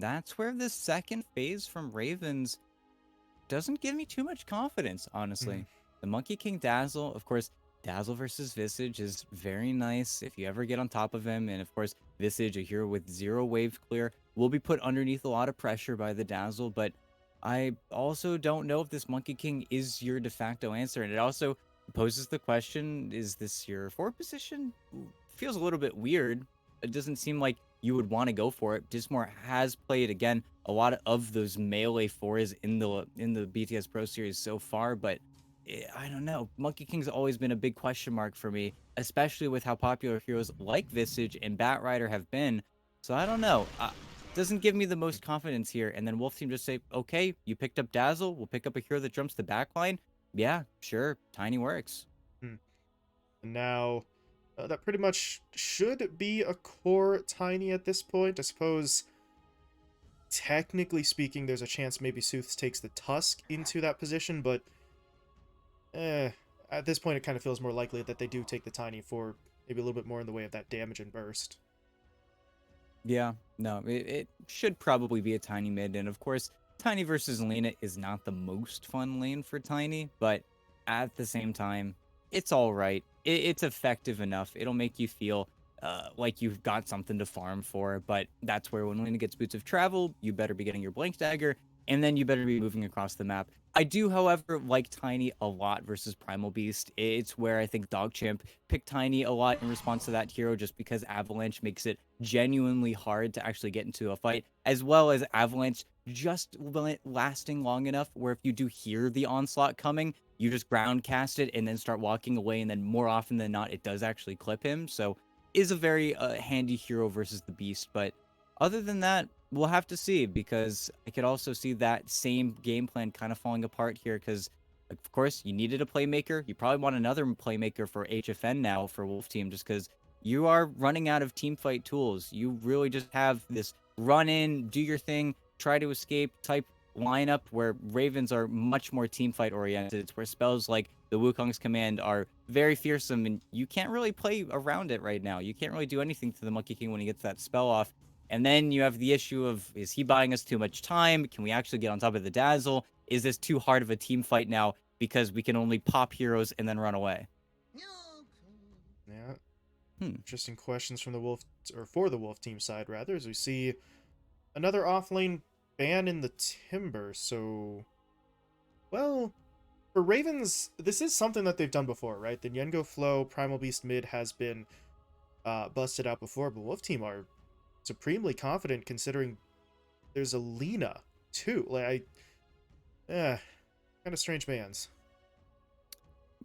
And that's where the second phase from Ravens doesn't give me too much confidence, Mm, honestly. The Monkey King Dazzle, of course, Dazzle versus Visage is very nice if you ever get on top of him. And of course, Visage, a hero with zero wave clear, will be put underneath a lot of pressure by the Dazzle. But I also don't know if this Monkey King is your de facto answer. And it also poses the question, is this your fourth position? Feels a little bit weird. It doesn't seem like you would want to go for it. Dismore has played again a lot of those melee fours in the BTS Pro Series so far, but I don't know. Monkey King's always been a big question mark for me, especially with how popular heroes like Visage and Batrider have been. So I don't know. Doesn't give me the most confidence here. And then Wolf Team just say, okay, you picked up Dazzle. We'll pick up a hero that jumps the backline. Yeah, sure. Tiny works. mm. And now, that pretty much should be a core Tiny at this point. I suppose, technically speaking, there's a chance maybe Sooths takes the Tusk into that position, but eh, at this point it kind of feels more likely that they do take the Tiny for maybe a little bit more in the way of that damage and burst. Yeah, no, it should probably be a Tiny mid. And of course, Tiny versus Lena is not the most fun lane for Tiny, but at the same time, it's all right. It's effective enough. It'll make you feel like you've got something to farm for. But that's where when Lena gets Boots of Travel, you better be getting your Blink Dagger, and then you better be moving across the map. I do, however, like Tiny a lot versus Primal Beast. It's where I think Dogchamp picked Tiny a lot in response to that hero just because Avalanche makes it genuinely hard to actually get into a fight, as well as Avalanche just lasting long enough where if you do hear the onslaught coming, you just ground cast it and then start walking away, and then more often than not, it does actually clip him. So is a very handy hero versus the beast. But other than that, we'll have to see, because I could also see that same game plan kind of falling apart here because of course you needed a playmaker. You probably want another playmaker for HFN now for Wolf Team just because you are running out of team fight tools. You really just have this run in, do your thing, try to escape type lineup where Ravens are much more team fight oriented. It's where spells like the Wukong's command are very fearsome and you can't really play around it right now. You can't really do anything to the Monkey King when he gets that spell off. And then you have the issue of, is he buying us too much time? Can we actually get on top of the Dazzle? Is this too hard of a team fight now because we can only pop heroes and then run away? Yeah, Hmm. interesting questions from the Wolf, or for the Wolf team side rather, as we see another offlane ban in the Timber. So, well, for Ravens, this is something that they've done before, right? The Yengo Flow Primal Beast mid has been busted out before, but Wolf Team are supremely confident considering there's a Lena too. Like, kind of strange bans.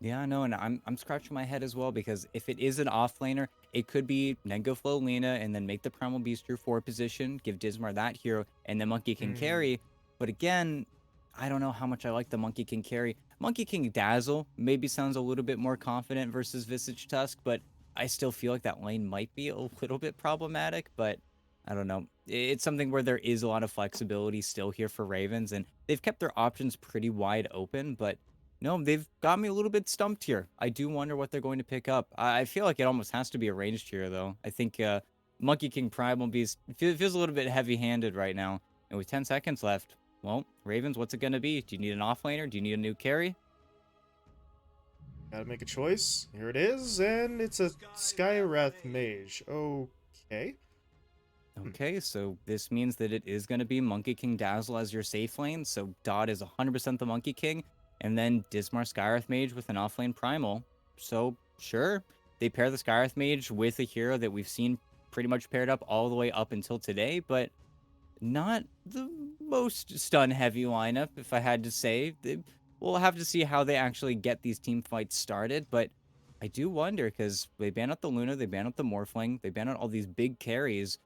Yeah, I know, and I'm scratching my head as well because if it is an offlaner, it could be Nengo Flow Lena and then make the Primal Beast your 4 position, give Dismar that hero, and then Monkey King Mm, carry. But again, I don't know how much I like the Monkey King carry. Monkey King Dazzle maybe sounds a little bit more confident versus Visage Tusk, but I still feel like that lane might be a little bit problematic. But I don't know. It's something where there is a lot of flexibility still here for Ravens, and they've kept their options pretty wide open, but no, they've got me a little bit stumped here. I do wonder what they're going to pick up. I feel like it almost has to be a ranged hero, though. I think Monkey King Primal Beast feels a little bit heavy-handed right now. And with 10 seconds left, well, Ravens, what's it going to be? Do you need an offlaner? Do you need a new carry? gotta make a choice. Here it is, and it's a Skywrath Mage. Okay. Hmm. Okay, so this means that it is going to be Monkey King Dazzle as your safe lane. So Dot is 100% the Monkey King. And then Dismar Skywrath Mage with an offlane Primal. So, sure, they pair the Skywrath Mage with a hero that we've seen pretty much paired up all the way up until today, but not the most stun-heavy lineup, if I had to say. We'll have to see how they actually get these team fights started, but I do wonder, because they ban out the Luna, they ban out the Morphling, they ban out all these big carries.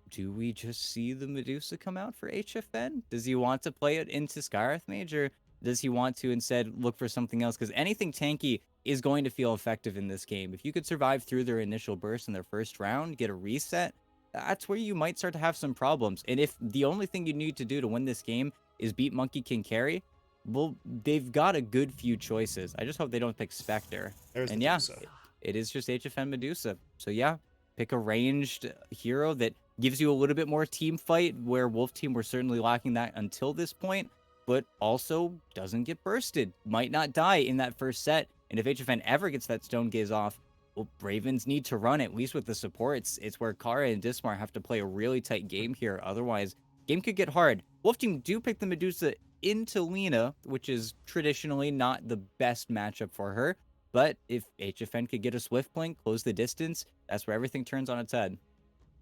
Do we just see the Medusa come out for HFN? Does he want to play it into Skywrath Mage, or does he want to instead look for something else? Because anything tanky is going to feel effective in this game. If you could survive through their initial burst in their first round, get a reset, that's where you might start to have some problems. And if the only thing you need to do to win this game is beat Monkey King Carry, well, they've got a good few choices. I just hope they don't pick Spectre. There's the And yeah, Medusa. it is just HFN Medusa. So yeah, pick a ranged hero that gives you a little bit more team fight, where Wolf Team were certainly lacking that until this point, but also doesn't get bursted. Might not die in that first set. And if HFN ever gets that Stone Gaze off, well, Ravens need to run, at least with the supports. It's where Kara and Dismar have to play a really tight game here. Otherwise, game could get hard. Wolf Team do pick the Medusa into Lena, which is traditionally not the best matchup for her. But if HFN could get a Swift Blink, close the distance, that's where everything turns on its head.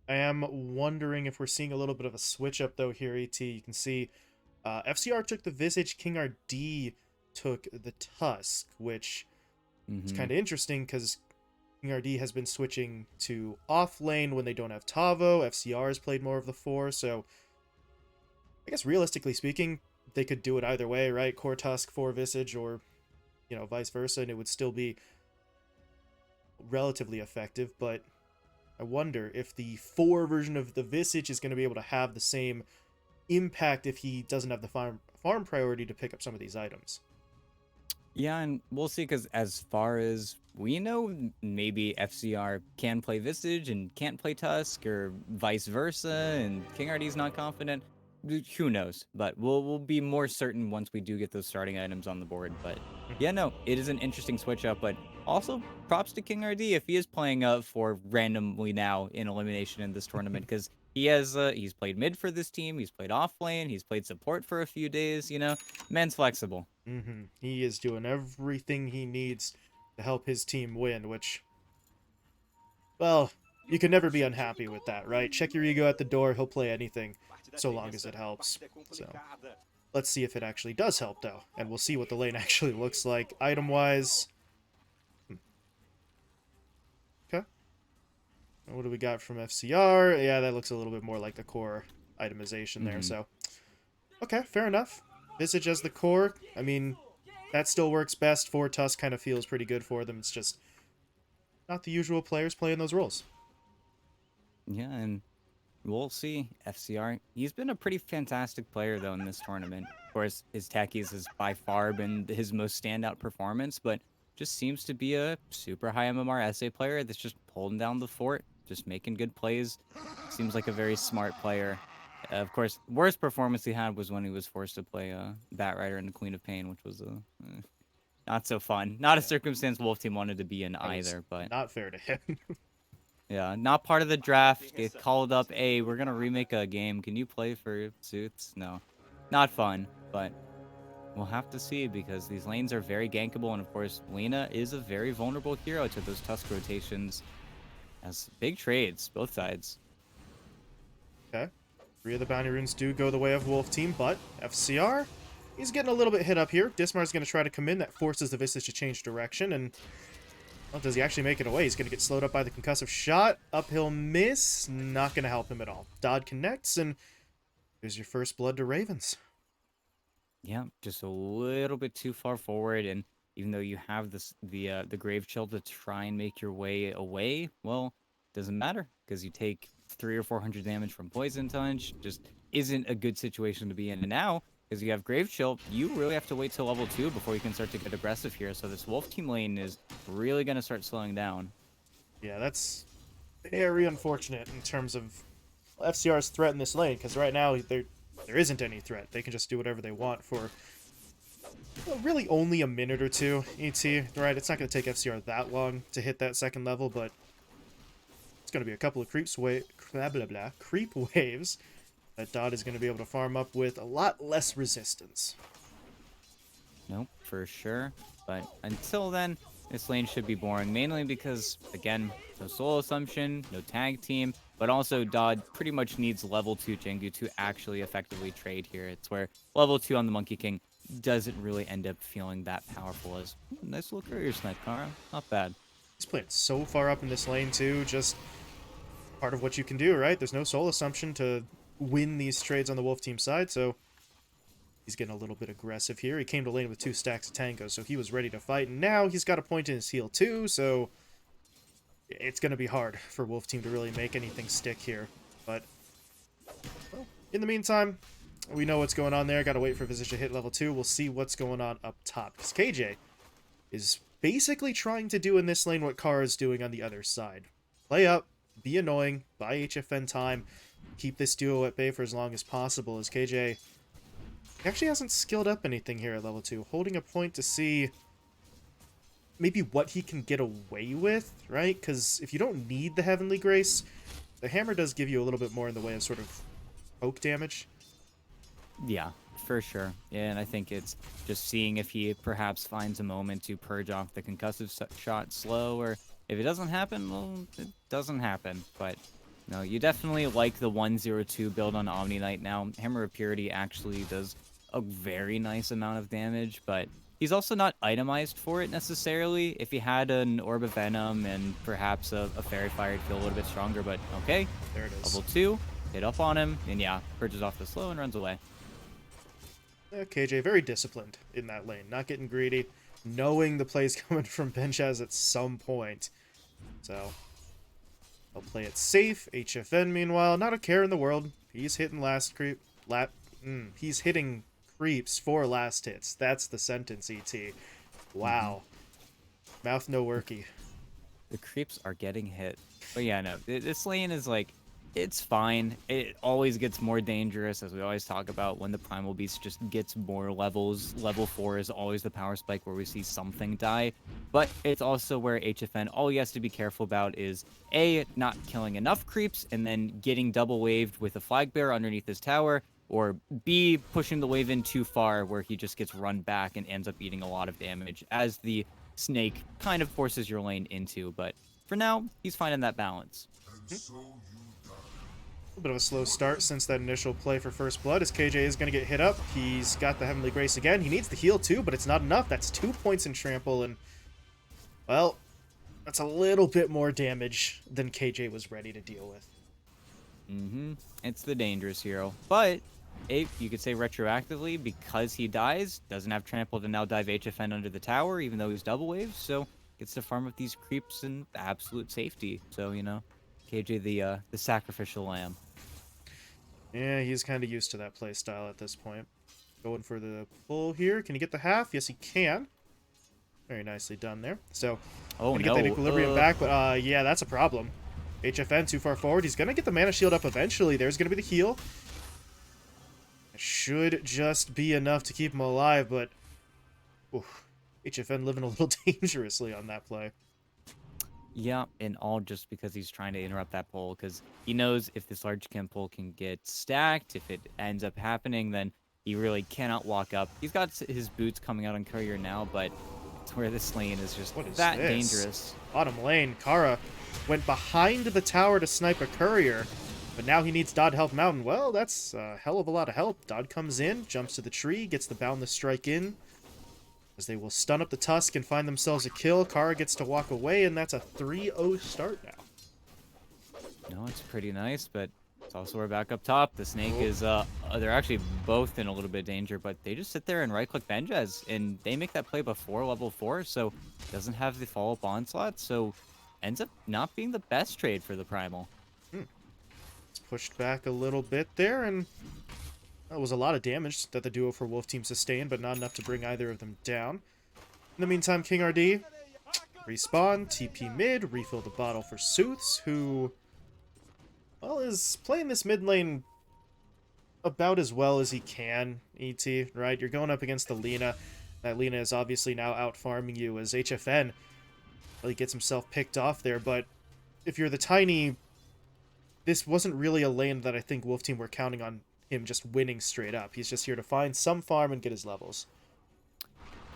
I am wondering if we're seeing a little bit of a switch up though here, AT. You can see FCR took the Visage, King RD took the Tusk, which is kind of interesting because King RD has been switching to off lane when they don't have Tavo. FCR has played more of the 4, so I guess realistically speaking, they could do it either way, right? Core Tusk for Visage, or vice versa, and it would still be relatively effective. But I wonder if the 4 version of the Visage is going to be able to have the same impact if he doesn't have the farm priority to pick up some of these items. Yeah, and we'll see, because as far as we know, maybe FCR can play Visage and can't play Tusk, or vice versa, and King RD's not confident. Who knows? But we'll be more certain once we do get those starting items on the board. But yeah, no, it is an interesting switch up. But also props to King RD if he is playing for randomly now in elimination in this tournament, because he's played mid for this team, he's played off lane, he's played support for a few days. Man's flexible. He is doing everything he needs to help his team win, which, well, you can never be unhappy with that, right? Check your ego at the door. He'll play anything so long as it helps. So let's see if it actually does help, though. And we'll see what the lane actually looks like item-wise. Okay. What do we got from FCR? Yeah, that looks a little bit more like the core itemization there. So, okay, fair enough. Visage as the core. I mean, that still works best. For Tusk kind of feels pretty good for them. It's just not the usual players playing those roles. Yeah, and we'll see. FCR, he's been a pretty fantastic player, though, in this tournament. Of course, his Techies has by far been his most standout performance, but just seems to be a super high MMR SA player that's just holding down the fort, just making good plays. Seems like a very smart player. Of course, worst performance he had was when he was forced to play Bat Rider and the Queen of Pain, which was not so fun. Not a circumstance Wolf Team wanted to be in either, but not fair to him. yeah, not part of the draft. Get called up. Hey, we're gonna remake a game. Can you play for Suits? No, not fun. But we'll have to see, because these lanes are very gankable, and of course, Lena is a very vulnerable hero to those Tusk rotations. As big trades, both sides. Okay. 3 of the bounty runes do go the way of Wolf Team, but FCR, he's getting a little bit hit up here. Dismar's going to try to come in. That forces the Visage to change direction, and well, does he actually make it away? He's going to get slowed up by the concussive shot. Uphill miss. Not going to help him at all. Dodd connects, and there's your first blood to Ravens. Yeah, just a little bit too far forward, and even though you have the Grave Chill to try and make your way away, well, doesn't matter, because you take 300 or 400 damage from Poison Touch. Just isn't a good situation to be in. And now, because you have Grave Chill, you really have to wait till level 2 before you can start to get aggressive here. So this Wolf Team lane is really going to start slowing down. Yeah, that's very unfortunate in terms of FCR's threat in this lane, because right now there isn't any threat. They can just do whatever they want for, well, really only a minute or two, ET, right? It's not going to take FCR that long to hit that second level, but it's going to be a couple of creep waves that Dodd is going to be able to farm up with a lot less resistance. Nope, for sure. But until then, this lane should be boring, mainly because, again, no solo assumption, no tag team, but also Dodd pretty much needs level 2 Jingu to actually effectively trade here. It's where level 2 on the Monkey King doesn't really end up feeling that powerful as, nice little courier snipe, Kara. Not bad. He's playing so far up in this lane, too. Just part of what you can do, right? There's no soul assumption to win these trades on the Wolf Team side, so he's getting a little bit aggressive here. He came to lane with 2 stacks of tango, so he was ready to fight, and now he's got a point in his heel, too, so it's going to be hard for Wolf Team to really make anything stick here. But, well, in the meantime, we know what's going on there. Got to wait for Visage to hit level 2. We'll see what's going on up top, because KJ is basically trying to do in this lane what Kara is doing on the other side. Play up, be annoying, buy HFN time, keep this duo at bay for as long as possible, as KJ actually hasn't skilled up anything here at level 2. Holding a point to see maybe what he can get away with, right? Because if you don't need the Heavenly Grace, the hammer does give you a little bit more in the way of sort of poke damage. Yeah, for sure. Yeah, and I think it's just seeing if he perhaps finds a moment to purge off the concussive shot slow, or if it doesn't happen, well, it doesn't happen. But no, you definitely like the 102 build on Omni Knight now. Hammer of Purity actually does a very nice amount of damage, but he's also not itemized for it necessarily. If he had an Orb of Venom and perhaps a Fairy Fire, he'd feel a little bit stronger, but okay. There it is. Level 2, hit up on him, and yeah, purges off the slow and runs away. KJ very disciplined in that lane, not getting greedy, knowing the play's coming from Benchaz at some point. So, I'll play it safe. HFN, meanwhile, not a care in the world. He's hitting he's hitting creeps for last hits. That's the sentence, ET. Wow. Mouth no worky. The creeps are getting hit. But yeah, no, this lane is like, it's fine. It always gets more dangerous, as we always talk about, when the Primal Beast just gets more levels. Level 4 is always the power spike where we see something die. But it's also where HFN, all he has to be careful about is, A, not killing enough creeps, and then getting double waved with a flag bearer underneath his tower, or B, pushing the wave in too far where he just gets run back and ends up eating a lot of damage, as the snake kind of forces your lane into. But for now, he's finding that balance. A bit of a slow start since that initial play for First Blood, as KJ is going to get hit up. He's got the Heavenly Grace again. He needs the heal too, but it's not enough. That's 2 points in Trample, and, well, that's a little bit more damage than KJ was ready to deal with. It's the dangerous hero. But, you could say retroactively, because he dies, doesn't have Trample to now dive HFN under the tower, even though he's double waved, so gets to farm up these creeps in absolute safety. So, you know, KJ the sacrificial lamb. Yeah, he's kind of used to that playstyle at this point. Going for the pull here. Can he get the half? Yes, he can. Very nicely done there. So, gonna get that equilibrium back, but yeah, that's a problem. HFN too far forward. He's gonna get the mana shield up eventually. There's gonna be the heal. It should just be enough to keep him alive, but oof, HFN living a little dangerously on that play. Yeah, and all just because he's trying to interrupt that pull, because he knows if this large chem pull can get stacked, if it ends up happening, then he really cannot walk up. He's got his boots coming out on Courier now, but it's where this lane is just that dangerous. Bottom lane, Kara went behind the tower to snipe a Courier, but now he needs Dodd to help him out, and well, that's a hell of a lot of help. Dodd comes in, jumps to the tree, gets the Boundless Strike in, as they will stun up the Tusk and find themselves a kill. Kara gets to walk away, and that's a 3-0 start now. No, it's pretty nice, but it's also we're back up top. The snake is, they're actually both in a little bit of danger, but they just sit there and right-click Benjaz, and they make that play before level 4, so doesn't have the follow-up onslaught, so ends up not being the best trade for the Primal. It's pushed back a little bit there, and that was a lot of damage that the duo for Wolf Team sustained, but not enough to bring either of them down. In the meantime, King RD, respawn, TP mid, refill the bottle for Sooths, who, well, is playing this mid lane about as well as he can, ET, right? You're going up against the Lina. That Lina is obviously now out farming you, as HFN really gets himself picked off there, but if you're the Tiny, this wasn't really a lane that I think Wolf Team were counting on him just winning straight up. He's just here to find some farm and get his levels.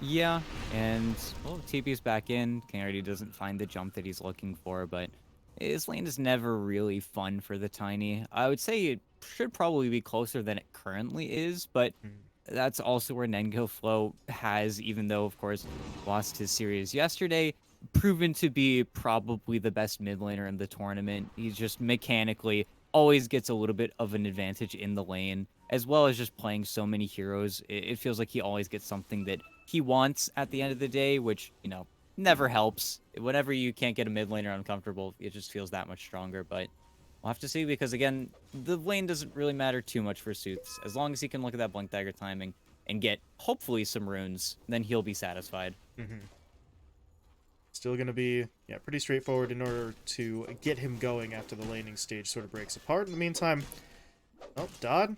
Yeah, and, well, TP's back in. King already doesn't find the jump that he's looking for, but his lane is never really fun for the Tiny. I would say it should probably be closer than it currently is, but that's also where Nengo Flow has, even though, of course, lost his series yesterday, proven to be probably the best mid laner in the tournament. He's just mechanically always gets a little bit of an advantage in the lane, as well as just playing so many heroes. It feels like he always gets something that he wants at the end of the day, which, you know, never helps. Whenever you can't get a mid laner uncomfortable, it just feels that much stronger. But we'll have to see, because, again, the lane doesn't really matter too much for Sooths. As long as he can look at that Blink Dagger timing and get, hopefully, some runes, then he'll be satisfied. Still going to be, yeah, pretty straightforward in order to get him going after the laning stage sort of breaks apart. In the meantime, oh, Dodd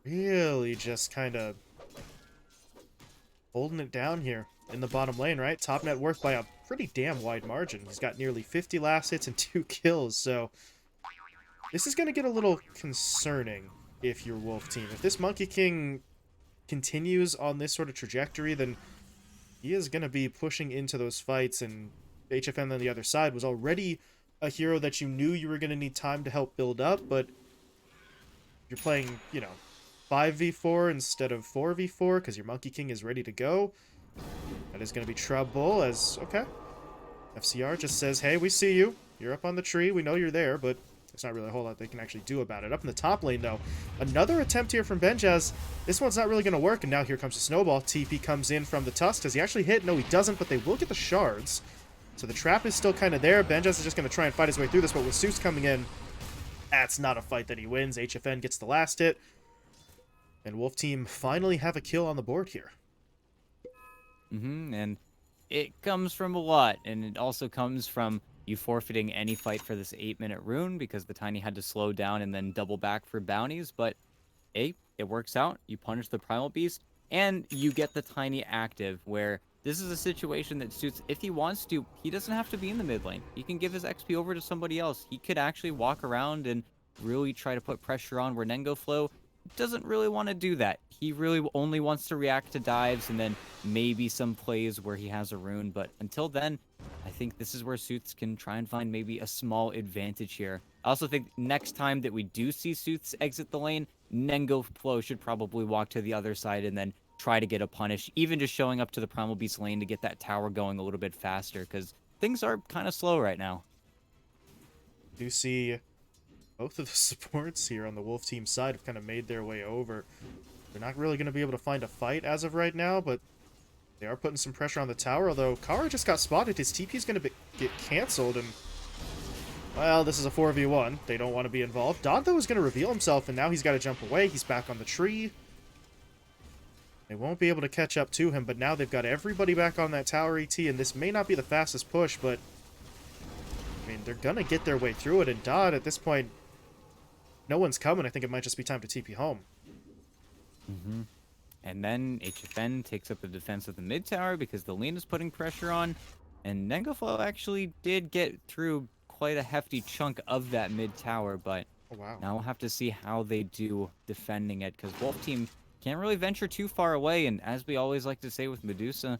really just kind of holding it down here in the bottom lane, right? Top net worth by a pretty damn wide margin. He's got nearly 50 last hits and 2 kills, so this is going to get a little concerning if you're Wolf Team. If this Monkey King continues on this sort of trajectory, then he is going to be pushing into those fights, and HFN on the other side was already a hero that you knew you were going to need time to help build up, but you're playing, you know, 5v4 instead of 4v4 because your Monkey King is ready to go. That is going to be trouble as, okay, FCR just says, hey, we see you. You're up on the tree. We know you're there, but there's not really a whole lot they can actually do about it. Up in the top lane, though, another attempt here from Benjaz. This one's not really going to work, and now here comes the snowball. TP comes in from the Tusk. Does he actually hit? No, he doesn't, but they will get the shards. So the trap is still kind of there. Benjaz is just going to try and fight his way through this, but with Seuss coming in, that's not a fight that he wins. HFN gets the last hit, and Wolf Team finally have a kill on the board here. And it comes from a lot, and it also comes from you forfeiting any fight for this 8-minute rune because the Tiny had to slow down and then double back for bounties, but it works out. You punish the Primal Beast, and you get the Tiny active, where this is a situation that suits, if he wants to, he doesn't have to be in the mid lane. He can give his XP over to somebody else. He could actually walk around and really try to put pressure on where Nengo Flow doesn't really want to do that. He really only wants to react to dives and then maybe some plays where he has a rune. But until then, I think this is where Suits can try and find maybe a small advantage here. I also think next time that we do see Suits exit the lane, Nengo Flow should probably walk to the other side and then try to get a punish, even just showing up to the Primal Beast lane to get that tower going a little bit faster, because things are kind of slow right now. Do see both of the supports here on the Wolf Team side have kind of made their way over. They're not really going to be able to find a fight as of right now, but they are putting some pressure on the tower, although Kara just got spotted. His TP is going to get canceled, and, well, this is a 4v1. They don't want to be involved. Dodd, though, is going to reveal himself, and now he's got to jump away. He's back on the tree. They won't be able to catch up to him, but now they've got everybody back on that tower ET, and this may not be the fastest push, but, I mean, they're going to get their way through it, and Dodd, at this point, no one's coming. I think it might just be time to TP home. And then HFN takes up the defense of the mid tower because the lane is putting pressure on, and Nengoflow actually did get through quite a hefty chunk of that mid tower, but Oh, wow. now we'll have to see how they do defending it, because Wolf Team can't really venture too far away, and as we always like to say with Medusa,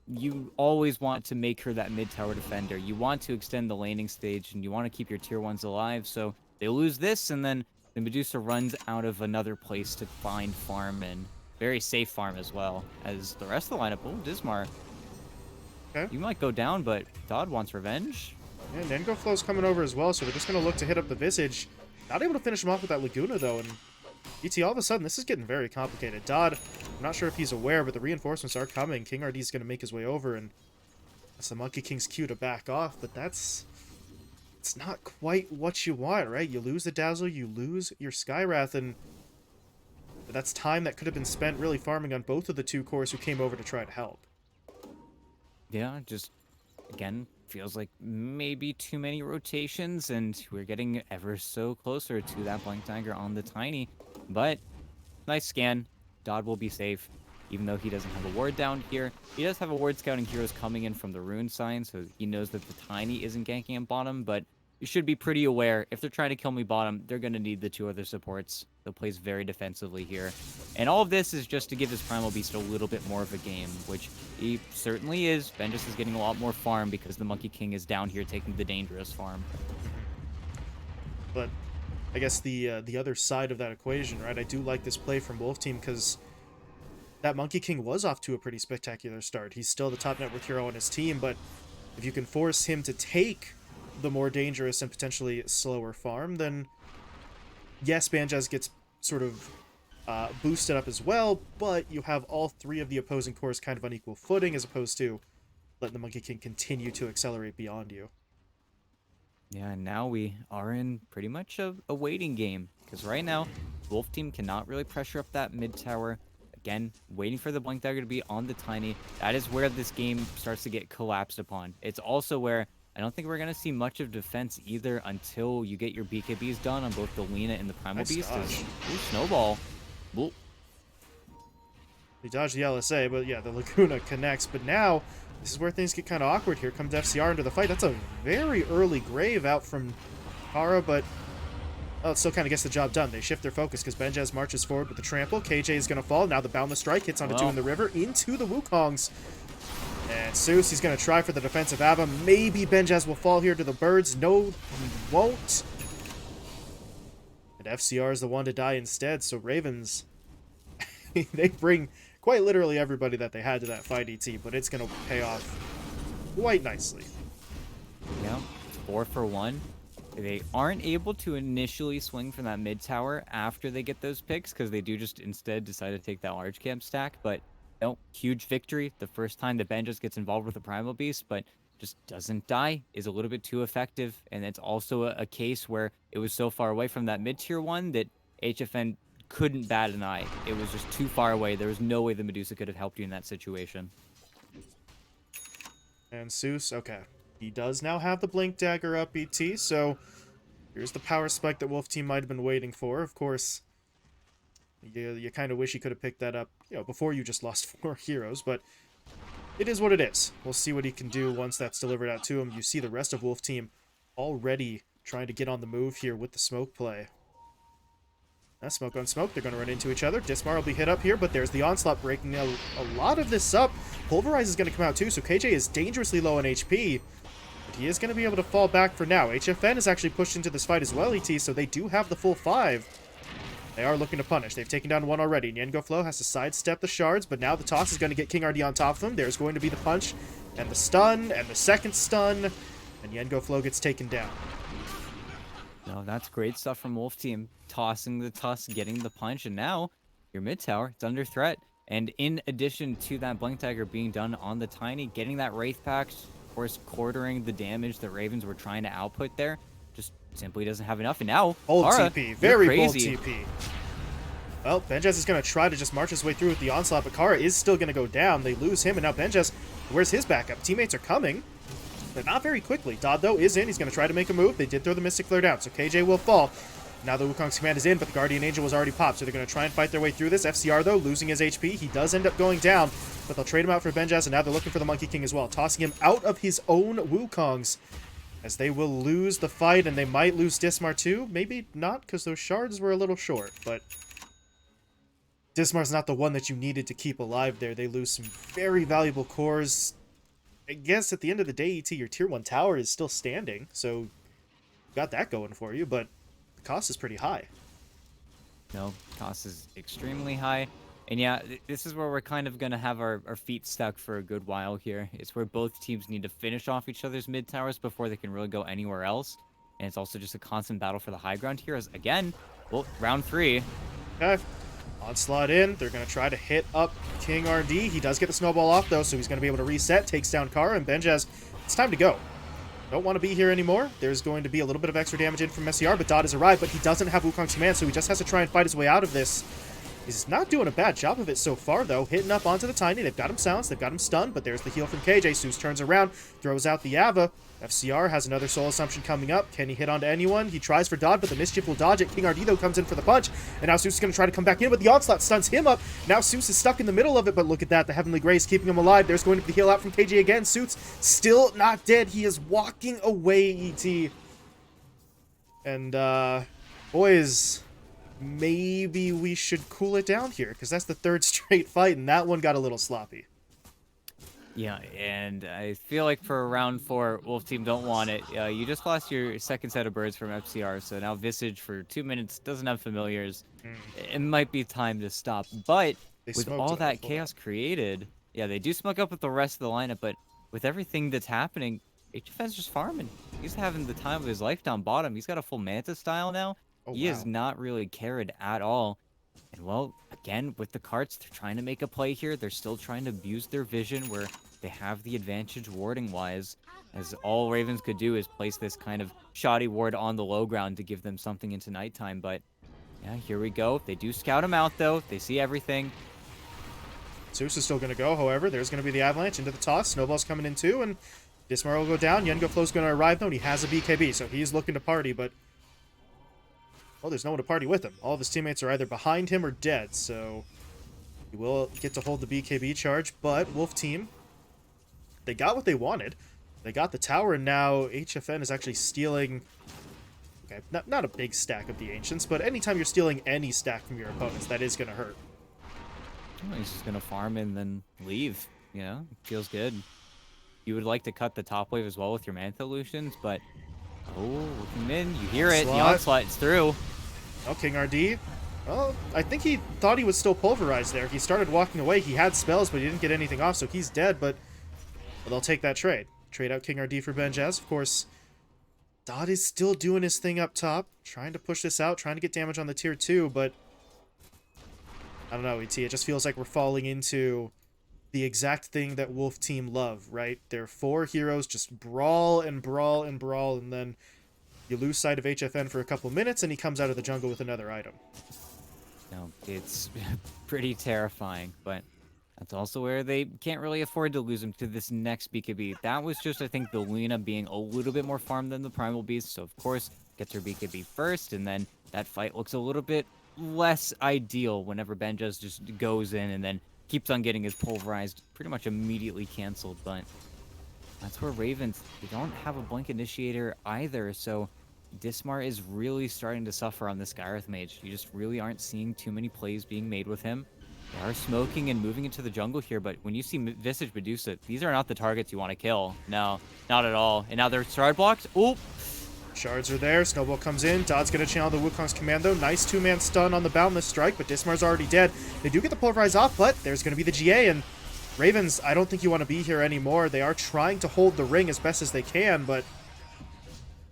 you always want to make her that mid tower defender. You want to extend the laning stage, and you want to keep your tier 1s alive, so they lose this, and then the Medusa runs out of another place to find farm, and very safe farm as well, as the rest of the lineup. Oh, Dismar. Okay. You might go down, but Dodd wants revenge. And Nengoflow's coming over as well, so they're just going to look to hit up the Visage. Not able to finish him off with that Laguna, though, and ET, all of a sudden, this is getting very complicated. Dodd, I'm not sure if he's aware, but the reinforcements are coming. King RD's going to make his way over, and that's the Monkey King's cue to back off, but it's not quite what you want, right? You lose the Dazzle, you lose your Skywrath, and that's time that could have been spent really farming on both of the two cores who came over to try to help. Yeah, just, again, feels like maybe too many rotations, and we're getting ever so closer to that Blank Dagger on the Tiny. But, nice scan. Dodd will be safe, even though he doesn't have a ward down here. He does have a ward scouting heroes coming in from the rune sign, so he knows that the Tiny isn't ganking at bottom, but you should be pretty aware. If they're trying to kill me bottom, they're going to need the two other supports. They'll plays very defensively here. And all of this is just to give his Primal Beast a little bit more of a game, which he certainly is. Vengeance is getting a lot more farm because the Monkey King is down here taking the dangerous farm. But I guess the other side of that equation, right? I do like this play from Wolf Team because that Monkey King was off to a pretty spectacular start. He's still the top net worth hero on his team, but if you can force him to take the more dangerous and potentially slower farm, then yes, Banjaz gets sort of boosted up as well, but you have all three of the opposing cores kind of on equal footing as opposed to letting the Monkey King continue to accelerate beyond you. Yeah, and now we are in pretty much a waiting game, because right now, Wolf Team cannot really pressure up that mid tower. again, waiting for the Blink Dagger to be on the Tiny. That is where this game starts to get collapsed upon. It's also where I don't think we're going to see much of defense either until you get your BKBs done on both the Lina and the Primal Nice Beast. dodge. Ooh, Snowball. Ooh. They dodged the LSA, but yeah, the Laguna connects. But now, this is where things get kind of awkward. Here comes FCR into the fight. That's a very early grave out from Kara, but it still kind of gets the job done. They shift their focus because Benjaz marches forward with the trample. KJ is going to fall. Now the Boundless Strike hits onto two in the river into the Wukongs. And Seuss, he's going to try for the defensive Ava. Maybe Benjaz will fall here to the birds. No, he won't. And FCR is the one to die instead. So Ravens, they bring quite literally everybody that they had to that fight, ET, but it's going to pay off quite nicely. Yeah, 4 for 1. They aren't able to initially swing from that mid tower after they get those picks because they do just instead decide to take that large camp stack. But no, huge victory. The first time that Ben just gets involved with the Primal Beast, but just doesn't die, is a little bit too effective. And it's also a case where it was so far away from that mid tier one that HFN couldn't bat an eye. It was just too far away. There was no way the Medusa could have helped you in that situation. And Seuss, okay. He does now have the Blink Dagger up, ET, so here's the power spike that Wolf Team might have been waiting for. Of course, you kind of wish he could have picked that up, before you just lost 4 heroes, but it is what it is. We'll see what he can do once that's delivered out to him. You see the rest of Wolf Team already trying to get on the move here with the smoke play. That's smoke on smoke. They're going to run into each other. Dismar will be hit up here, but there's the Onslaught breaking a lot of this up. Pulverize is going to come out too, so KJ is dangerously low on HP. But he is going to be able to fall back for now. HFN is actually pushed into this fight as well, ET, so they do have the full 5. They are looking to punish. They've taken down 1 already. Nyengo Flow has to sidestep the shards, but now the toss is going to get King RD on top of him. There's going to be the punch, and the stun, and the second stun, and Nyengo Flow gets taken down. No, that's great stuff from Wolf Team. Tossing the tusk, getting the punch, and now your mid tower, it's under threat. And in addition to that Blink Dagger being done on the Tiny, getting that Wraith Pact, of course, quartering the damage that Ravens were trying to output there, just simply doesn't have enough. And now, bold Kara, TP, very bold crazy. TP. Well, Benjaz is going to try to just march his way through with the Onslaught, but Kara is still going to go down. They lose him, and now Benjaz, where's his backup? Teammates are coming, but not very quickly. Dodd, though, is in. He's going to try to make a move. They did throw the Mystic Flare down, so KJ will fall. Now the Wukong's command is in, but the Guardian Angel was already popped, so they're going to try and fight their way through this. FCR, though, losing his HP. He does end up going down, but they'll trade him out for Benjaz, and now they're looking for the Monkey King as well, tossing him out of his own Wukongs, as they will lose the fight, and they might lose Dismar too. Maybe not, because those shards were a little short, but Dismar's not the one that you needed to keep alive there. They lose some very valuable cores. I guess at the end of the day, ET, your tier 1 tower is still standing, so you got that going for you, but the cost is pretty high. No, cost is extremely high. And yeah, this is where we're kind of going to have our feet stuck for a good while here. It's where both teams need to finish off each other's mid towers before they can really go anywhere else. And it's also just a constant battle for the high ground here. As again, well, round 3. Okay. Onslaught in. They're going to try to hit up King RD. He does get the snowball off, though, so he's going to be able to reset. Takes down Kara, and Benjaz, it's time to go. Don't want to be here anymore. There's going to be a little bit of extra damage in from SCR, but Dodd has arrived, but he doesn't have Wukong's command, so he just has to try and fight his way out of this. He's not doing a bad job of it so far, though. Hitting up onto the Tiny. They've got him silenced. They've got him stunned, but there's the heal from KJ. Seuss turns around, throws out the Ava. FCR has another Soul Assumption coming up. Can he hit onto anyone? He tries for Dodd, but the Mischief will dodge it. King RD, though, comes in for the punch, and now Seuss is going to try to come back in, but the Onslaught stuns him up. Now Seuss is stuck in the middle of it, but look at that. The Heavenly Grace keeping him alive. There's going to be the heal out from KJ again. Seuss still not dead. He is walking away, ET. And, boys, maybe we should cool it down here, because that's the 3rd straight fight, and that one got a little sloppy. Yeah, and I feel like for round 4, Wolf Team don't want it. You just lost your second set of birds from FCR, so now Visage for 2 minutes doesn't have familiars. It might be time to stop. But with all that chaos created, yeah, they do smoke up with the rest of the lineup, but with everything that's happening, HFN's just farming. He's having the time of his life down bottom. He's got a full Manta style now. He is not really carried at all. And well, again, with the carts, they're trying to make a play here. They're still trying to abuse their vision where they have the advantage warding-wise, as all Ravens could do is place this kind of shoddy ward on the low ground to give them something into nighttime. But yeah, here we go. They do scout him out, though. They see everything. Zeus is still going to go, however. There's going to be the avalanche into the toss. Snowball's coming in too, and Dismar will go down. Yengo Flow's going to arrive, though, and he has a BKB, so he's looking to party, but... well, there's no one to party with him. All of his teammates are either behind him or dead, so... he will get to hold the BKB charge, but Wolf Team, they got what they wanted. They got the tower, and now HFN is actually stealing... okay, not a big stack of the Ancients, but anytime you're stealing any stack from your opponents, that is going to hurt. Well, he's just gonna farm and then leave. You know, feels good. You would like to cut the top wave as well with your Mantha Lucians, but looking in, you hear it. The onslaught is through. Oh, King RD. Well, I think he thought he was still pulverized there. He started walking away. He had spells, but he didn't get anything off, so he's dead. But well, they'll take that trade. Trade out King RD for Benjaz. Of course, Dodd is still doing his thing up top, trying to push this out, trying to get damage on the tier 2, but I don't know, ET. It just feels like we're falling into the exact thing that Wolf Team love, right? Their 4 heroes just brawl and brawl and brawl, and then you lose sight of HFN for a couple minutes, and he comes out of the jungle with another item. No, it's pretty terrifying, but that's also where they can't really afford to lose him to this next BKB. That was just, I think, the Luna being a little bit more farmed than the Primal Beast, so of course, gets her BKB first, and then that fight looks a little bit less ideal whenever Benjaz just goes in and then keeps on getting his pulverized pretty much immediately canceled. But that's where Ravens, they don't have a blink initiator either, so Dismar is really starting to suffer on this Skyreth mage. You just really aren't seeing too many plays being made with him. They are smoking and moving into the jungle here, but when you see Visage Medusa, these are not the targets you want to kill. No, not at all. And now they're shard blocked. Oop! Shards are there. Snowball comes in. Dodd's going to channel the Wukong's Commando. Nice 2-man stun on the Boundless Strike, but Dismar's already dead. They do get the Pulverize off, but there's going to be the GA, and Ravens, I don't think you want to be here anymore. They are trying to hold the ring as best as they can, but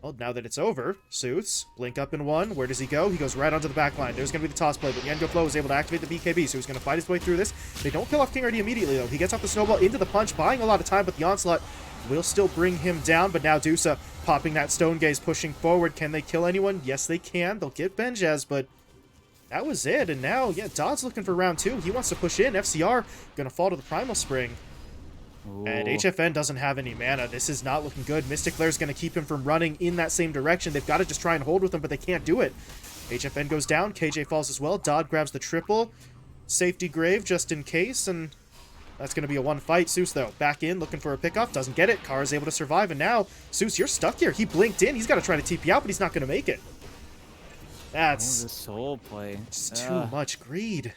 well, now that it's over, Sooths, blink up in 1. Where does he go? He goes right onto the back line. There's going to be the toss play, but Yengo Flow is able to activate the BKB, so he's going to fight his way through this. They don't kill off King RD immediately, though. He gets off the Snowball into the punch, buying a lot of time, but the Onslaught will still bring him down, but now Dusa popping that Stone Gaze, pushing forward. Can they kill anyone? Yes, they can. They'll get Benjaz, but that was it. And now, yeah, Dodd's looking for round 2. He wants to push in. FCR going to fall to the Primal Spring. Ooh. And HFN doesn't have any mana. This is not looking good. Mystic Flare's going to keep him from running in that same direction. They've got to just try and hold with him, but they can't do it. HFN goes down. KJ falls as well. Dodd grabs the triple. Safety Grave just in case, and that's going to be a 1 fight. Seuss, though, back in, looking for a pickoff. Doesn't get it. Kara's able to survive, and now, Seuss, you're stuck here. He blinked in. He's got to try to TP out, but he's not going to make it. That's the soul play. Just too much greed.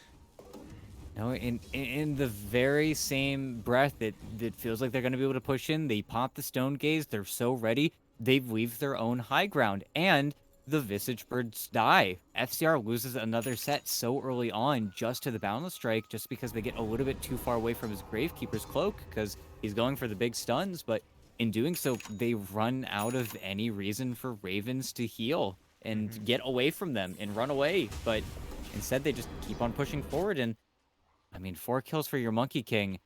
No, in the very same breath that feels like they're going to be able to push in, they pop the Stone Gaze. They're so ready. They leave their own high ground, and the Visage Birds die. FCR loses another set so early on just to the Boundless Strike, just because they get a little bit too far away from his Gravekeeper's Cloak, because he's going for the big stuns, but in doing so, they run out of any reason for Ravens to heal and get away from them and run away, but instead they just keep on pushing forward, and I mean, 4 kills for your Monkey King.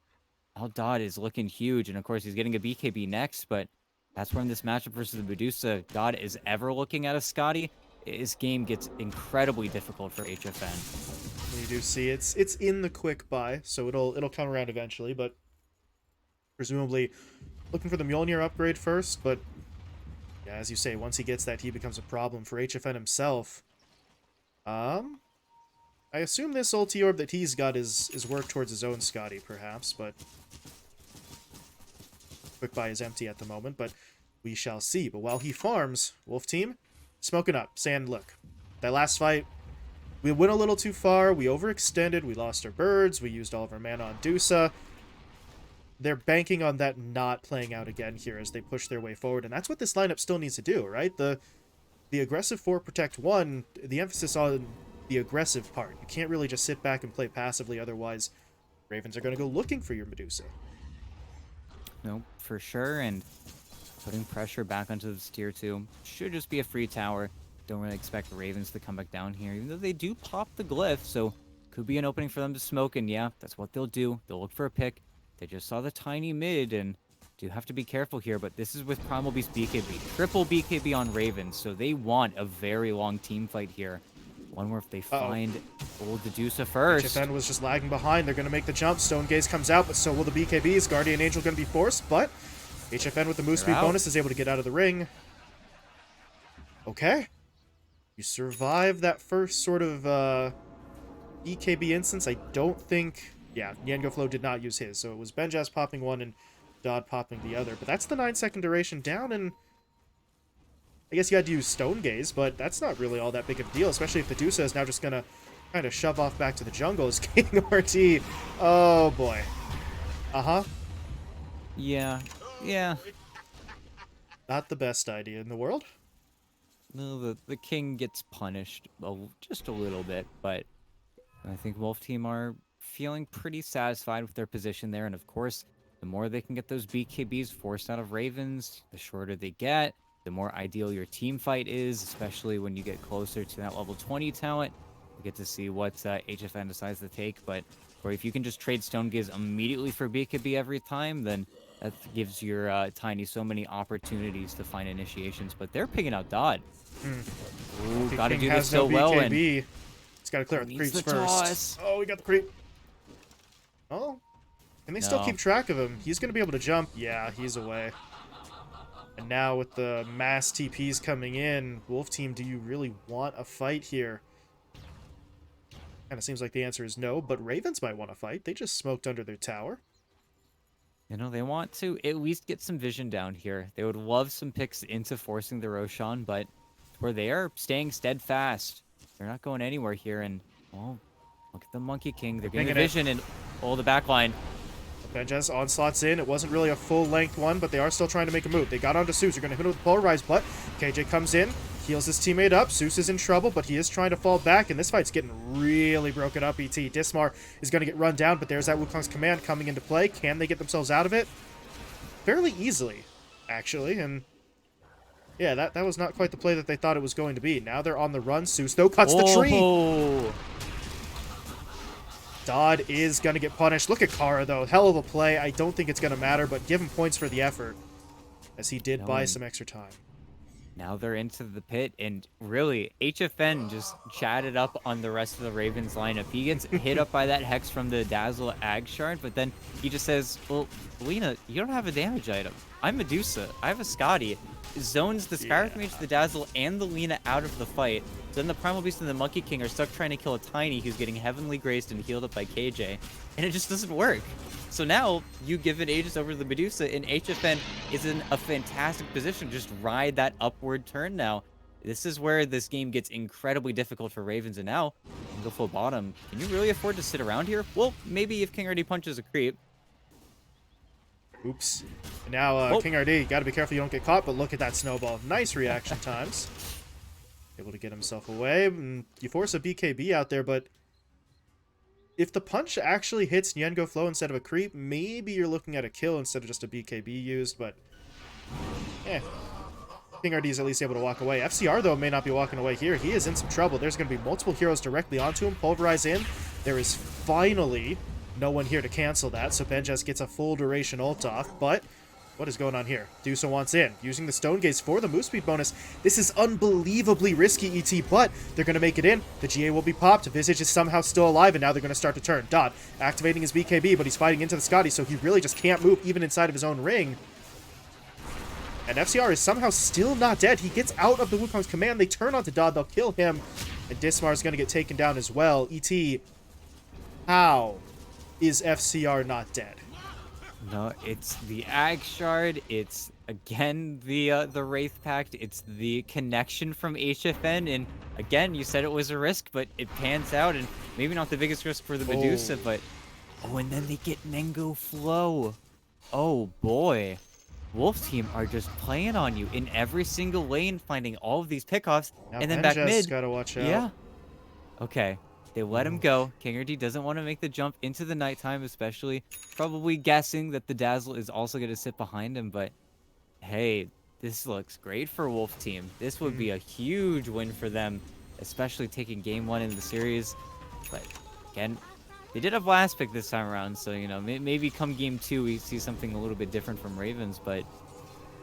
Al Dodd is looking huge, and of course he's getting a BKB next, but that's when this matchup versus the Medusa God is ever looking at a Scotty. This game gets incredibly difficult for HFN. You do see it's in the quick buy, so it'll come around eventually, but presumably looking for the Mjolnir upgrade first, but yeah, as you say, once he gets that, he becomes a problem for HFN himself. I assume this ulti orb that he's got is work towards his own Scotty, perhaps, but quick buy is empty at the moment, but we shall see. But while he farms, Wolf Team smoking up, saying, look, that last fight, we went a little too far, we overextended, we lost our birds, we used all of our mana on Dusa. They're banking on that not playing out again here as they push their way forward, and that's what this lineup still needs to do, right? The aggressive 4 protect 1, the emphasis on the aggressive part. You can't really just sit back and play passively, otherwise Ravens are going to go looking for your Medusa. No, for sure, and putting pressure back onto this tier 2 should just be a free tower. Don't really expect Ravens to come back down here, even though they do pop the glyph, so could be an opening for them to smoke, and yeah, that's what they'll do. They'll look for a pick. They just saw the tiny mid, and do have to be careful here, but this is with Primal Beast BKB. Triple BKB on Ravens, so they want a very long team fight here. One where if they find Oh, the Deuce first. HFN was just lagging behind. They're going to make the jump. Stone Gaze comes out, but so will the BKBs. Guardian Angel going to be forced, but HFN with the move They're speed out. bonus is able to get out of the ring. Okay. You survive that first sort of BKB instance. I don't think... Yeah, Niengo Flow did not use his, so it was Benjaz popping one and Dodd popping the other. But that's the 9-second duration down, and I guess you had to use Stone Gaze, but that's not really all that big of a deal, especially if the Dusa is now just going to kind of shove off back to the jungle as King RT. Oh, boy. Uh-huh. Yeah. Yeah. Not the best idea in the world. No, the king gets punished just a little bit, but I think Wolf Team are feeling pretty satisfied with their position there. And of course, the more they can get those BKBs forced out of Ravens, the shorter they get, the more ideal your team fight is, especially when you get closer to that level 20 talent. We get to see what HFN decides to take, but or if you can just trade Stone Gaze immediately for BKB every time, then that gives your Tiny so many opportunities to find initiations. But they're picking out Dodd. Ooh, Okay, gotta King do this has so no well, BKB. and He's got to clear out the needs creeps the first. toss. Oh, we got the creep. Oh. Can they still No. keep track of him? He's going to be able to jump. Yeah, he's away. And now with the mass TPs coming in, Wolf Team, do you really want a fight here? Kind of seems like the answer is no, but Ravens might want to fight. They just smoked under their tower. You know, they want to at least get some vision down here. They would love some picks into forcing the Roshan, but where they are staying steadfast. They're not going anywhere here, and, oh, look at the Monkey King. They're getting the vision and, oh, the backline. Benjaz onslaught's in. It wasn't really a full-length one, but they are still trying to make a move. They got onto Zeus. They're going to hit him with the Polarized, but KJ comes in, heals his teammate up. Zeus is in trouble, but he is trying to fall back, and this fight's getting really broken up, ET. Dismar is going to get run down, but there's that Wukong's command coming into play. Can they get themselves out of it? Fairly easily, actually, and yeah, that was not quite the play that they thought it was going to be. Now they're on the run. Zeus, though, cuts the tree. Dodd is going to get punished. Look at Kara, though. Hell of a play. I don't think it's going to matter, but give him points for the effort, as he did buy some extra time. Now they're into the pit, and really, HFN just chatted up on the rest of the Ravens lineup. He gets hit up by that Hex from the Dazzle Ag Shard, but then he just says, well, Lena, you don't have a damage item. I'm Medusa. I have a Scotty. Zones the Scarif Mage, the Dazzle, and the Lena out of the fight. So then the Primal Beast and the Monkey King are stuck trying to kill a Tiny who's getting heavenly graced and healed up by KJ, and it just doesn't work. So now you give it Aegis over the Medusa, and HFN is in a fantastic position to just ride that upward turn now. This is where this game gets incredibly difficult for Ravens, and now go full bottom. Can you really afford to sit around here? Well, maybe if King already punches a creep. Oops. And now King RD, got to be careful you don't get caught, but look at that snowball. Nice reaction times. Able to get himself away. And you force a BKB out there, but if the punch actually hits Niengo Flow instead of a creep, maybe you're looking at a kill instead of just a BKB used, but King RD is at least able to walk away. FCR, though, may not be walking away here. He is in some trouble. There's going to be multiple heroes directly onto him. Pulverize in. There is finally no one here to cancel that, so Benjaz gets a full duration ult off, but what is going on here? Dusa wants in, using the Stone Gaze for the move speed bonus. This is unbelievably risky, ET, but they're going to make it in. The GA will be popped. Visage is somehow still alive, and now they're going to start to turn. Dodd activating his BKB, but he's fighting into the Scotty, so he really just can't move even inside of his own ring. And FCR is somehow still not dead. He gets out of the Wukong's command. They turn onto Dodd. They'll kill him, and Dismar is going to get taken down as well. ET, how is FCR not dead? No, it's the Ag Shard. It's, again, the Wraith Pact. It's the connection from HFN. And, again, you said it was a risk, but it pans out. And maybe not the biggest risk for the Medusa, but... Oh, and then they get Niengo Flow. Oh, boy. Wolf Team are just playing on you in every single lane, finding all of these pickoffs. Now And then back mid. Gotta watch out. Yeah. Okay. They let him go. King RD doesn't want to make the jump into the nighttime, especially. Probably guessing that the Dazzle is also going to sit behind him, but hey, this looks great for Wolf Team. This would be a huge win for them, especially taking game 1 in the series. But again, they did have last pick this time around, so, you know, maybe come game 2 we see something a little bit different from Ravens, but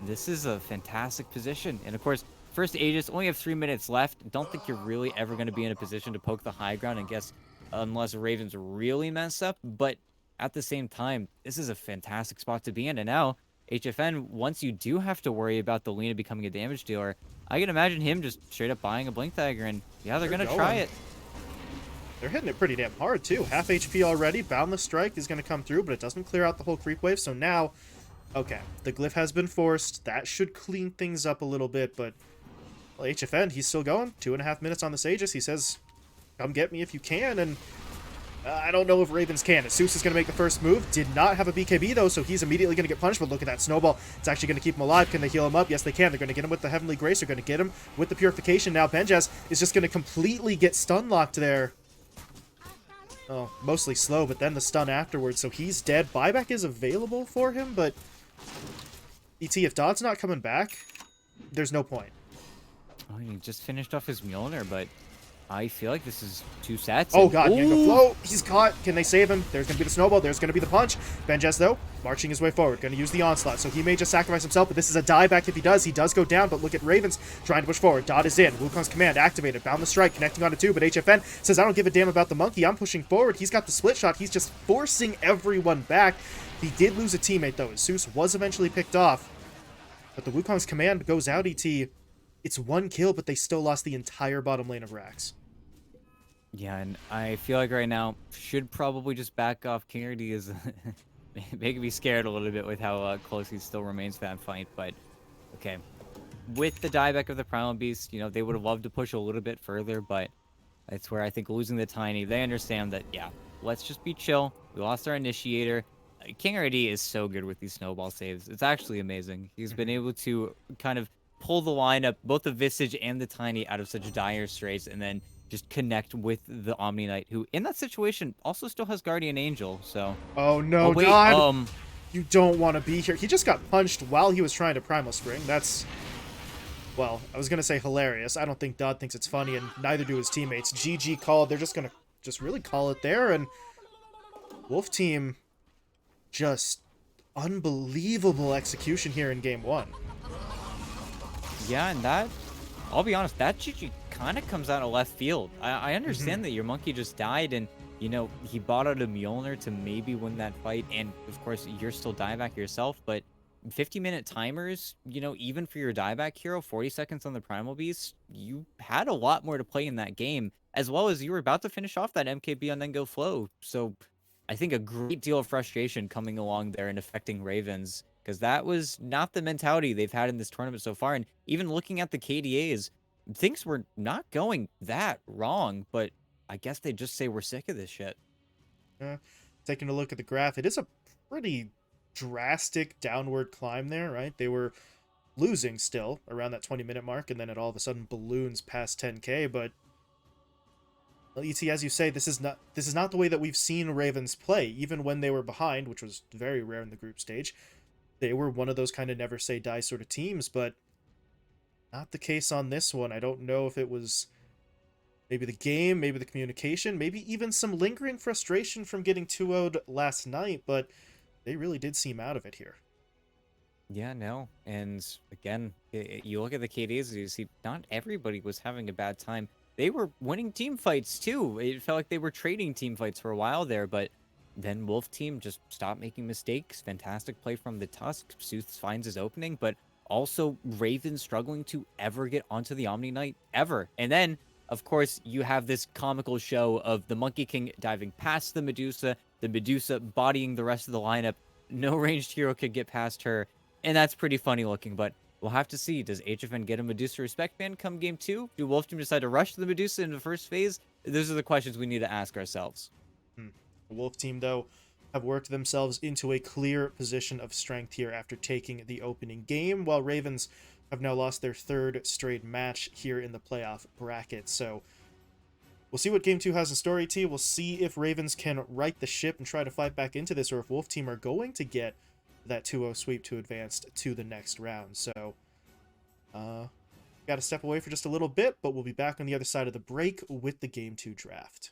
this is a fantastic position. And of course, first Aegis, only have 3 minutes left. Don't think you're really ever going to be in a position to poke the high ground and guess unless Ravens really mess up. But at the same time, this is a fantastic spot to be in. And now, HFN, once you do have to worry about the Lena becoming a damage dealer, I can imagine him just straight up buying a Blink Dagger. And yeah, they're They're going to try going. it. They're hitting it pretty damn hard, too. Half HP already. Boundless Strike is going to come through, but it doesn't clear out the whole creep wave. So now, okay, the glyph has been forced. That should clean things up a little bit, but well, HFN, he's still going. 2.5 minutes on the Sages. He says, come get me if you can, and I don't know if Ravens can. Zeus is going to make the first move. Did not have a BKB, though, so he's immediately going to get punished. But look at that snowball. It's actually going to keep him alive. Can they heal him up? Yes, they can. They're going to get him with the Heavenly Grace. They're going to get him with the Purification. Now, Benjaz is just going to completely get stun locked there. Oh, mostly slow, but then the stun afterwards. So he's dead. Buyback is available for him, but if Dodd's not coming back, there's no point. Oh, he just finished off his Mjolnir, but I feel like this is 2 sets. Oh god, Yango Flow, he's caught. Can they save him? There's going to be the snowball. There's going to be the punch. Benjaz, though, marching his way forward. Going to use the onslaught, so he may just sacrifice himself, but this is a dieback if he does. He does go down, but look at Ravens trying to push forward. Dodd is in. Wukong's command activated. Bound the strike, connecting onto 2, but HFN says, I don't give a damn about the monkey. I'm pushing forward. He's got the split shot. He's just forcing everyone back. He did lose a teammate, though. Zeus was eventually picked off, but the Wukong's command goes out, ET. It's 1 kill, but they still lost the entire bottom lane of Rax. Yeah, and I feel like right now should probably just back off. King RD is making me scared a little bit with how close he still remains to that fight. But okay, with the dieback of the Primal Beast, you know, they would have loved to push a little bit further, but that's where I think losing the Tiny, they understand that, yeah, let's just be chill. We lost our Initiator. King RD is so good with these snowball saves. It's actually amazing. He's been able to kind of pull the lineup, both the Visage and the Tiny, out of such dire straits, and then just connect with the Omni Knight, who in that situation also still has Guardian Angel. So oh no, oh, wait, Dodd, you don't want to be here. He just got punched while he was trying to Primal Spring. That's, well, I was gonna say hilarious. I don't think Dodd thinks it's funny, and neither do his teammates. GG called. They're just gonna really call it there, and Wolf Team just unbelievable execution here in game 1. yeah, and that, I'll be honest, that GG kind of comes out of left field. I understand that your monkey just died, and you know he bought out a Mjolnir to maybe win that fight, and of course you're still dieback yourself. But 50-minute timers, you know, even for your dieback hero, 40 seconds on the Primal Beast, you had a lot more to play in that game, as well as you were about to finish off that MKB on then go flow. So I think a great deal of frustration coming along there and affecting Ravens, because that was not the mentality they've had in this tournament so far. And even looking at the KDAs, things were not going that wrong, but I guess they just say we're sick of this shit. Taking a look at the graph, it is a pretty drastic downward climb there, right? They were losing still around that 20-minute mark, and then it all of a sudden balloons past 10K, but well, ET, as you say, this is not the way that we've seen Ravens play. Even when they were behind, which was very rare in the group stage, they were one of those kind of never say die sort of teams, but not the case on this one. I don't know if it was maybe the game, maybe the communication, maybe even some lingering frustration from getting 2-0'd last night, but they really did seem out of it here. Yeah, no. And again, you look at the KDs, you see not everybody was having a bad time. They were winning team fights too. It felt like they were trading team fights for a while there, but then Wolf Team just stopped making mistakes. Fantastic play from the Tusk. Sooth finds his opening, but also Raven struggling to ever get onto the Omni Knight, ever. And then, of course, you have this comical show of the Monkey King diving past the Medusa bodying the rest of the lineup. No ranged hero could get past her, and that's pretty funny looking, but we'll have to see. Does HFN get a Medusa respect ban come game 2? Do Wolf Team decide to rush the Medusa in the first phase? Those are the questions we need to ask ourselves. The Wolf Team, though, have worked themselves into a clear position of strength here after taking the opening game, while Ravens have now lost their 3rd straight match here in the playoff bracket. So we'll see what Game 2 has in store, ET. We'll see if Ravens can right the ship and try to fight back into this, or if Wolf Team are going to get that 2-0 sweep to advance to the next round. So, got to step away for just a little bit, but we'll be back on the other side of the break with the Game 2 draft.